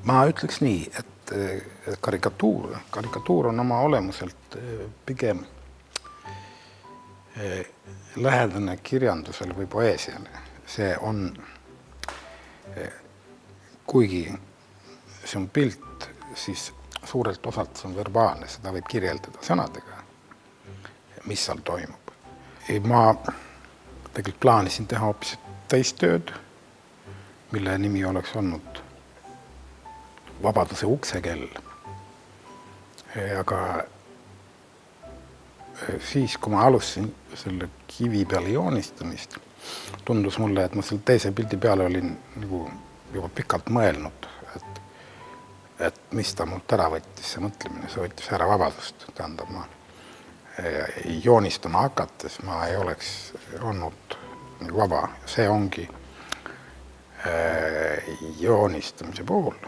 Ma ütleks nii, et karikatuur on oma olemuselt pigem lähedane kirjandusele või poeesiale. See on, kuigi see on pilt, siis suurelt osalt see on verbaalne, seda võib kirjeldada sõnadega, mis seal toimub. Ma tegelikult plaanisin teha hoopis täistööd, mille nimi oleks olnud Vabaduse uksekell. Aga siis, kui ma alustasin selle kivi peale joonistamist, tundus mulle, et ma selle teise pildi peale olin nagu juba pikalt mõelnud, et mis ta mult ära võttis, see mõtlemine, see võttis ära vabadust. Tähendab, ma joonistama hakates ma ei oleks olnud nagu vaba. See ongi joonistamise puhul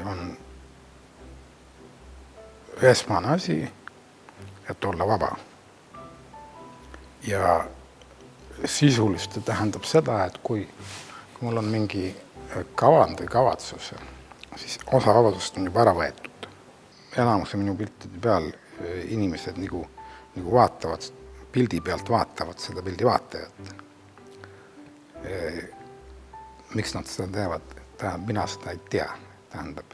on esmane asi, et olla vaba. Ja sisuliselt tähendab seda, et kui mul on mingi kavand või kavatsus, siis osa vabadust on juba ära võetud. Enamuse minu piltide peal inimesed nagu vaatavad, pildi pealt vaatavad seda pildi vaatajat. Miks nad seda teevad? Mina seda ei tea. Tähendab,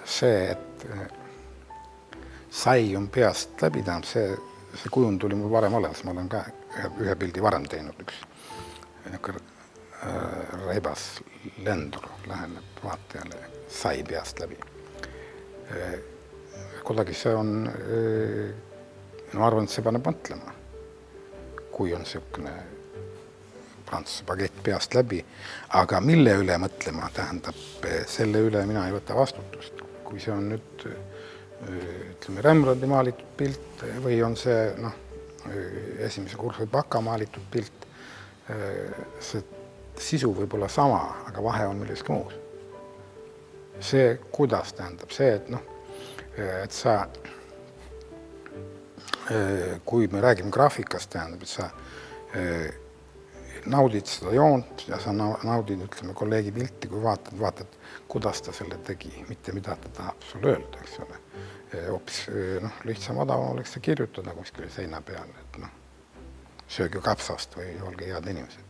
see, et sai on peast läbi, tähendab, see kujund tuli mul varem olemas. Ma olen ka ühe pildi varem teinud, üks reibas lendur läheneb vaatajale, sai peast läbi. Kuidagi see on, ma arvan, et see paneb mõtlema, kui on niisugune prantsuse bagett peast läbi, aga mille üle mõtlema, tähendab, selle üle mina ei võta vastutust. Kui see on nüüd, ütleme, Rembrandti maalitud pilt või on see esimese kursu või baka maalitud pilt, see sisu võib olla sama, aga vahe on milleski muus. See, kuidas tähendab, see, et sa, kui me räägime graafikast, tähendab, et sa naudid seda joont ja sa naudid, ütleme, kolleegi pilti, kui vaatad, kuidas ta selle tegi, mitte mida ta tahab sulle öelda, eks ole. Hoopis lihtsam odavam oleks see kirjutada kuskile seina peale, et sööge kapsast või olge head inimesed.